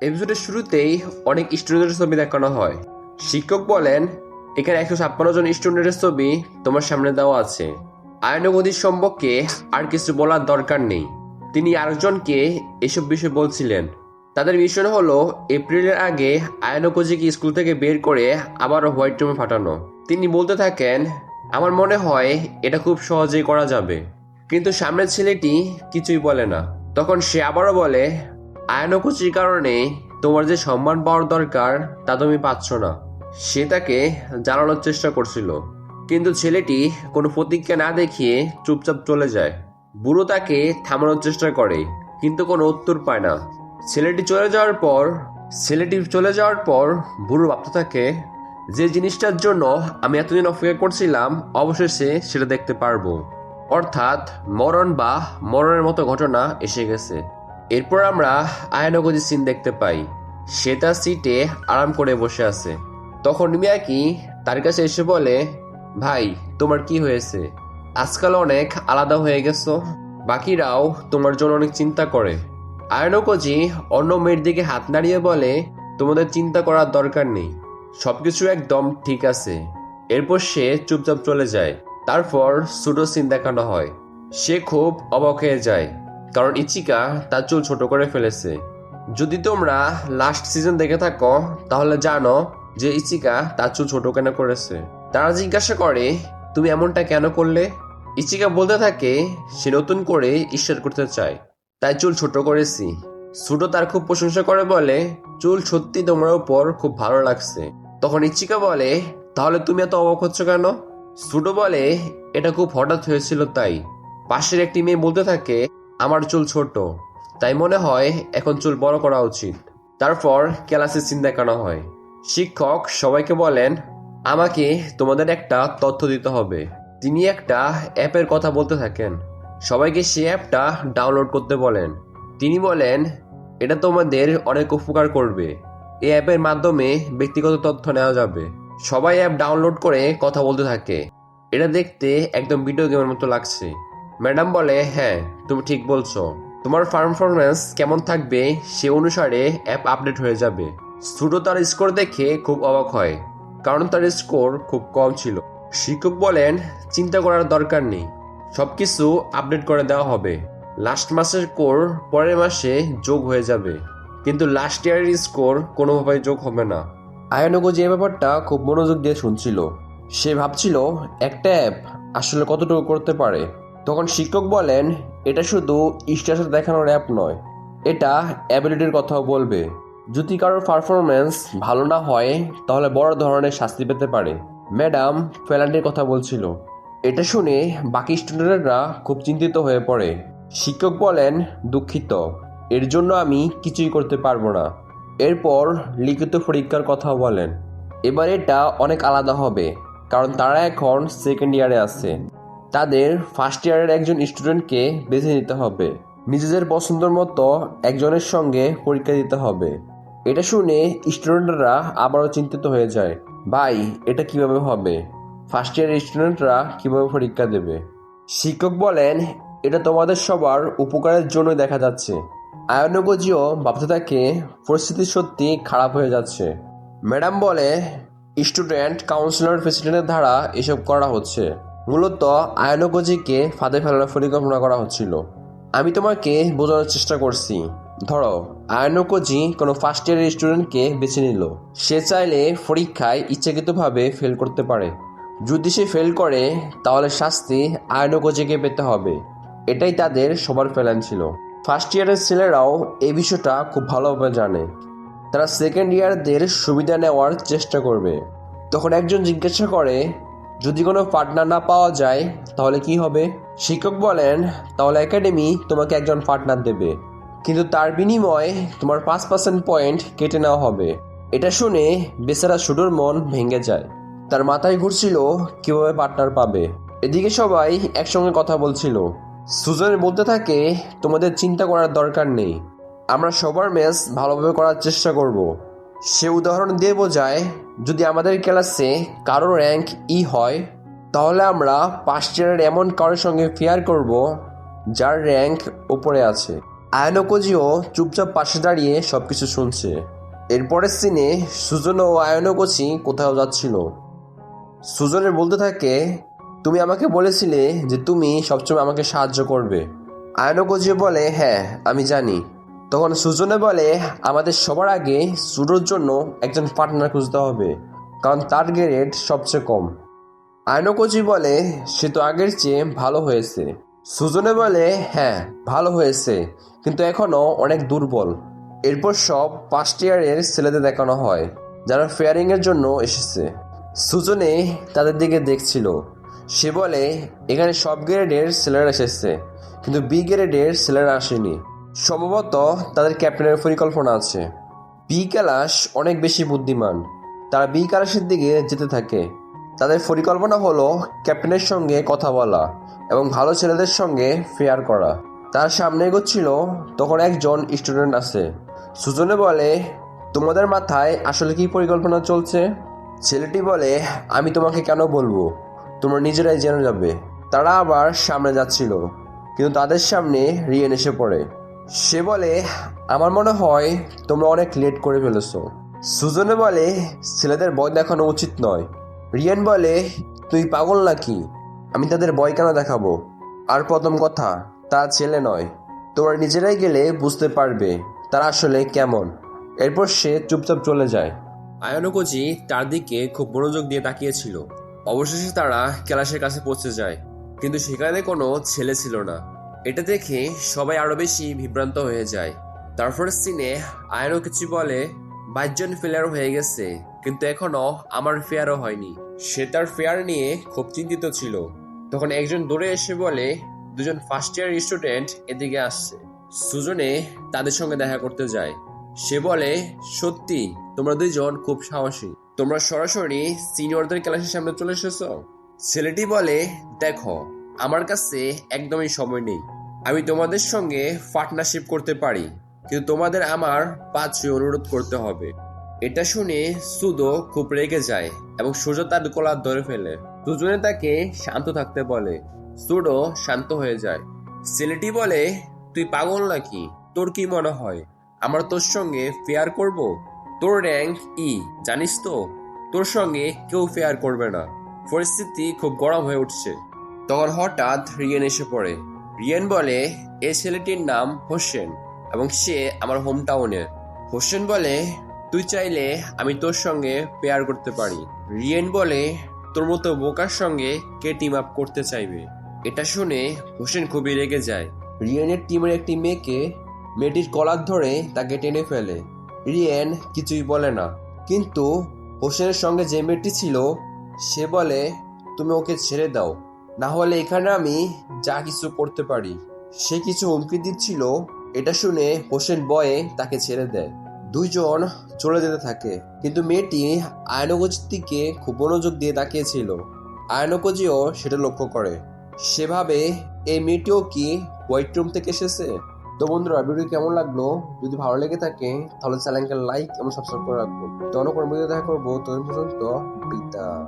এপিসোডের শুরুতেই অনেক স্টুডেন্টের ছবি দেখানো হয়। শিক্ষক বলেন, এখানে 156 জন স্টুডেন্টের ছবি তোমার সামনে দেওয়া আছে। আয়নগতির সম্পর্কে আর কিছু বলার দরকার নেই। তিনি আরেকজনকে এসব বিষয় বলছিলেন। তাদের মিশন হলো এপ্রিলের আগে আয়নগতিকে স্কুল থেকে বের করে আবারও হোয়াইট রুমে পাঠানো। তিনি বলতে থাকেন, আমার মনে হয় এটা খুব সহজেই করা যাবে। কিন্তু সামনের ছেলেটি কিছুই বলে না। তখন সে আবারও বলে, আয়নকুচির কারণে তোমার যে সম্মান পাওয়ার দরকার তা তুমি পাচ্ছ না। সে তাকে জানানোর চেষ্টা করছিল, কিন্তু ছেলেটি কোনো প্রতিক্রিয়া না দেখিয়ে চুপচাপ চলে যায়। বুড়ো তাকে থামানোর চেষ্টা করে, কিন্তু কোনো উত্তর পায় না। ছেলেটি চলে যাওয়ার পর বুড়ো ভাবতে থাকে, যে জিনিসটার জন্য আমি এতদিন অপেক্ষা করছিলাম অবশেষে সেটা দেখতে পারবো। অর্থাৎ মরণের মতো ঘটনা এসে গেছে। এরপর আমরা আয়নগতি সিন দেখতে পাই। সে তার সিটে আরাম করে বসে আছে। তখন মিয়াকি তার কাছে এসে বলে, ভাই তোমার কি হয়েছে? আজকাল অনেক আলাদা হয়ে গেছো। বাকিরাও তোমার জন্য অনেক চিন্তা করে। আয়নকজি অন্য মেয়ের দিকে হাত নাড়িয়ে বলে, তোমাদের চিন্তা করার দরকার নেই, সবকিছু একদম ঠিক আছে। এরপর সে চুপচাপ চলে যায়। তারপর সুডো সিন দেখানো হয়। সে খুব অবাক হয়ে যায়, কারণ ইচিকা তার চুল ছোট করে ফেলেছে। যদি তোমরা লাস্ট সিজন দেখে থাকো তাহলে জানো যে ইচিকা তার চুল ছোট কেন করেছে। তারা জিজ্ঞাসা করে, তুমি এমনটা কেন করলে? ইচিকা বলতে থাকে সে নতুন করে ঈশ্বর করতে চায়, তাই চুল ছোট করেছি। সুডো তার খুব প্রশংসা করে বলে, চুল সত্যি তোমার উপর খুব ভালো লাগছে। তখন ইচিকা বলে, তাহলে তুমি এত অবাক হচ্ছ কেন? সুডো বলে, এটা খুব হঠাৎ হয়েছিল তাই। পাশের একটি মেয়ে বলতে থাকে, আমার চুল ছোট, তাই মনে হয় এখন চুল বড় করা উচিত। তারপর ক্লাসের সিন দেখানো হয়। শিক্ষক সবাইকে বলেন, আমাকে তোমাদের একটা তথ্য দিতে হবে। তিনি একটা অ্যাপের কথা বলতে থাকেন। সবাইকে সে অ্যাপটা ডাউনলোড করতে বলেন। তিনি বলেন, এটা তোমাদের অনেক উপকার করবে। এই অ্যাপের মাধ্যমে ব্যক্তিগত তথ্য নেওয়া যাবে। সবাই অ্যাপ ডাউনলোড করে কথা বলতে থাকে। এটা দেখতে একদম ভিডিও গেমের মতো লাগছে। ম্যাডাম বলে, হ্যাঁ তুমি ঠিক বলছো। তোমার পারফরমেন্স কেমন থাকবে সে অনুসারে অ্যাপ আপডেট হয়ে যাবে। সুডো তার স্কোর দেখে খুব অবাক হয়, কারণ তার স্কোর খুব কম ছিল। শিক্ষক বলেন, চিন্তা করার দরকার নেই, সবকিছু আপডেট করে দেওয়া হবে। লাস্ট মাসের স্কোর পরের মাসে যোগ হয়ে যাবে, কিন্তু লাস্ট ইয়ারের স্কোর কোনোভাবেই যোগ হবে না। আয়ানগো যে ব্যাপারটা খুব মনোযোগ দিয়ে শুনছিল। সে ভাবছিল একটা অ্যাপ আসলে কতটুকু করতে পারে। তখন শিক্ষক বলেন, এটা শুধু স্ট্যাটাস দেখানোর অ্যাপ নয়, এটা অ্যাবিলিটির কথাও বলবে। যদি কারোর পারফরমেন্স ভালো না হয় তাহলে বড় ধরনের শাস্তি পেতে পারে। ম্যাডাম ফেলান্ডির কথা বলছিল। এটা শুনে বাকি স্টুডেন্টরা খুব চিন্তিত হয়ে পড়ে। শিক্ষক বলেন, দুঃখিত, এর জন্য আমি কিছুই করতে পারবো না। এরপর লিখিত পরীক্ষার কথাও বলেন। এবার এটা অনেক আলাদা হবে, কারণ তারা এখন সেকেন্ড ইয়ারে আছে। তাদের ফার্স্ট ইয়ারের একজন স্টুডেন্টকে বেছে নিতে হবে। নিজেদের পছন্দের মতো একজনের সঙ্গে পরীক্ষা দিতে হবে। এটা শুনে স্টুডেন্টরা আবারও চিন্তিত হয়ে যায়। ভাই এটা কিভাবে হবে? ফার্স্ট ইয়ারের স্টুডেন্টরা কিভাবে পরীক্ষা দেবে? শিক্ষক বলেন, এটা তোমাদের সবার উপকারের জন্য দেখা যাচ্ছে। আয়নগজিও ভাবতে থাকে পরিস্থিতি সত্যি খারাপ হয়ে যাচ্ছে। ম্যাডাম বলে, স্টুডেন্ট কাউন্সিলর প্রেসিডেন্টের দ্বারা এসব করা হচ্ছে। মূলত আয়নগজিকে ফাঁদে ফেলার পরিকল্পনা করা হচ্ছিল। আমি তোমাকে বোঝানোর চেষ্টা করছি। ধরো আয়নকজি কোনো ফার্স্ট ইয়ারের স্টুডেন্টকে বেছে নিল। সে চাইলে পরীক্ষায় ইচ্ছাকৃতভাবে ফেল করতে পারে। যদি সে ফেল করে তাহলে শাস্তি আয়নকজিকে পেতে হবে। এটাই তাদের সবার প্ল্যান ছিল। ফার্স্ট ইয়ারের ছেলেরাও এই বিষয়টা খুব ভালোভাবে জানে। তারা সেকেন্ড ইয়ারদের সুবিধা নেওয়ার চেষ্টা করবে। তখন একজন জিজ্ঞাসা করে, যদি কোনো পার্টনার না পাওয়া যায় তাহলে কি হবে? শিক্ষক বলেন, তাহলে একাডেমি তোমাকে একজন পার্টনার দেবে, কিন্তু তার বিনিময়ে তোমার 5% পয়েন্ট কেটে নেওয়া হবে। এটা শুনে বেচারা শুডোর মন ভেঙে যায়। তার মাথায় ঘুরছিল কিভাবে পার্টনার পাবে। এদিকে সবাই একসঙ্গে কথা বলছিল। সুজন বলতে থাকে, তোমাদের চিন্তা করার দরকার নেই, আমরা সবার ম্যাচ ভালোভাবে করার চেষ্টা করব। সে উদাহরণ দিয়ে বোঝায়, যদি আমাদের ক্লাসে কারো র্যাঙ্ক হয় তাহলে আমরা ফার্স্ট ইয়ারের এমন কারোর সঙ্গে ফেয়ার করব যার র্যাঙ্ক উপরে আছে। আয়ানোকোজিও চুপচাপ পাশে দাঁড়িয়ে সবকিছু শুনছে। এরপরের সিনে সুজন ও আয়ানোকোজি কোথাও যাচ্ছিল। সুজনের বলতে থাকে, তুমি আমাকে বলেছিলে যে তুমি সবসময় আমাকে সাহায্য করবে। আয়ানোকোজিও বলে, হ্যাঁ আমি জানি। তখন সুজনে বলে, আমাদের সবার আগে সুডোর জন্য একজন পার্টনার খুঁজতে হবে, কারণ তার গ্রেড সবচেয়ে কম। আয়নোকোজি বলে, সে তো আগের চেয়ে ভালো হয়েছে। সুজনে বলে, হ্যাঁ ভালো হয়েছে, কিন্তু এখনো অনেক দুর্বল। এরপর সব ফার্স্ট ইয়ারের ছেলেদের দেখানো হয় যারা ফেয়ারিং এর জন্য এসেছে। সুজনে তাদের দিকে দেখছিল। সে বলে, এখানে সব গ্রেডের ছেলেরা এসেছে, কিন্তু বি গ্রেডের ছেলেরা আসেনি। সম্ভবত তাদের ক্যাপ্টেনের পরিকল্পনা আছে। বি ক্লাস অনেক বেশি বুদ্ধিমান। তারা বি ক্লাসের দিকে যেতে থাকে। তাদের পরিকল্পনা হলো ক্যাপ্টেনের সঙ্গে কথা বলা এবং ভালো ছেলেদের সঙ্গে ফেয়ার করা। তার সামনে এগোচ্ছিল, তখন একজন স্টুডেন্ট আছে। সুজনে বলে, তোমাদের মাথায় আসলে কি পরিকল্পনা চলছে? ছেলেটি বলে, আমি তোমাকে কেন বলবো, তোমরা নিজেরাই জেনে যাবে। তারা আবার সামনে যাচ্ছিল, কিন্তু তাদের সামনে রিয়েন এসে পড়ে। সে বলে, আমার মনে হয় তোমরা অনেক লেট করে ফেলেছো। সুজনে বলে, ছেলেদের ভয় দেখানো উচিত নয়। রিয়েন বলে, তুই পাগল নাকি? আমি তাদের ভয় কেন দেখাবো? আর প্রথম কথা, তারা ছেলে নয়। তোমরা নিজেরাই গেলে বুঝতে পারবে তারা আসলে কেমন। এরপর সে চুপচাপ চলে যায়। আয়ানোকোজি তার দিকে খুব মনোযোগ দিয়ে তাকিয়েছিল। অবশেষে তারা ক্লাসের কাছে পৌঁছে যায়, কিন্তু সেখানে কোনো ছেলে ছিল না। এটা দেখে সবাই আরো বেশি বিভ্রান্ত হয়ে যায়। তারপর সিনে আয়ানোকোজি বলে, 22 জন ফেয়ার হয়ে গেছে, কিন্তু এখনো আমার ফেয়ারও হয়নি। সে তার ফেয়ার নিয়ে খুব চিন্তিত ছিল। তখন একজন দৌড়ে এসে বলে, দুজন ফার্স্ট ইয়ার স্টুডেন্ট এদিকে আসছে। সুজনে তাদের সঙ্গে দেখা করতে যায়। সে বলে, সত্যি তোমরা দুইজন খুব সাহসী। তোমরা সরাসরি সিনিয়রদের ক্লাসের সামনে চলে এসেছো। ছেলেটি বলে, দেখো আমার কাছে একদমই সময় নেই। আমি তোমাদের সঙ্গে পার্টনারশিপ করতে পারি, কিন্তু তোমাদের আমার 5 অনুরোধ করতে হবে। এটা শুনে সুদো খুব রেগে যায় এবং সোজা তার কলার ধরে ফেলে। দুজনে তাকে শান্ত থাকতে বলে। সুডো শান্ত হয়ে যায়। ছেলেটি বলে, তুই পাগল নাকি? তোর কি মনে হয় আমরা তোর সঙ্গে ফেয়ার করব? তোর র্যাঙ্ক ই, জানিস তো তোর সঙ্গে কেউ ফেয়ার করবে না। পরিস্থিতি খুব গরম হয়ে উঠছে। তখন হঠাৎ রিয়েন এসে পড়ে। রিয়েন বলে, এই ছেলেটির নাম হোসেন এবং সে আমার হোম টাউনের। হোসেন বলে, তুই চাইলে আমি তোর সঙ্গে পেয়ার করতে পারি। রিয়েন বলে, তোর মতো বোকার সঙ্গে কে টিম আপ করতে চাইবে? এটা শুনে হোসেন খুবই রেগে যায়। রিয়েনের টিমের একটি মেয়েটির কলার ধরে তাকে টেনে ফেলে। রিয়েন কিছুই বলে না, কিন্তু হোসেনের সঙ্গে যে মেয়েটি ছিল সে বলে, তুমি ওকে ছেড়ে দাও, না হলে এখানে আমি যা কিছু করতে পারি। সে কিছু হুমকি দিচ্ছিল। এটা শুনে হোসেন ভয়ে তাকে ছেড়ে দেয়। দুইজন চলে যেতে থাকে, কিন্তু মেয়েটি আয়নোকোজির দিকে খুব মনোযোগ দিয়ে তাকিয়েছিল। আয়নোকোজিও সেটা লক্ষ্য করে। সেভাবে এই মেয়েটিও কি হোয়াইট রুম থেকে এসেছে? তো বন্ধুরা, ভিডিও কেমন লাগলো? যদি ভালো লেগে থাকে তাহলে চ্যানেলকে লাইক এবং সাবস্ক্রাইব করে রাখবো। তো অন্য কোনো ভিডিও দেখা করবো, ততদিন পর্যন্ত বিদায়।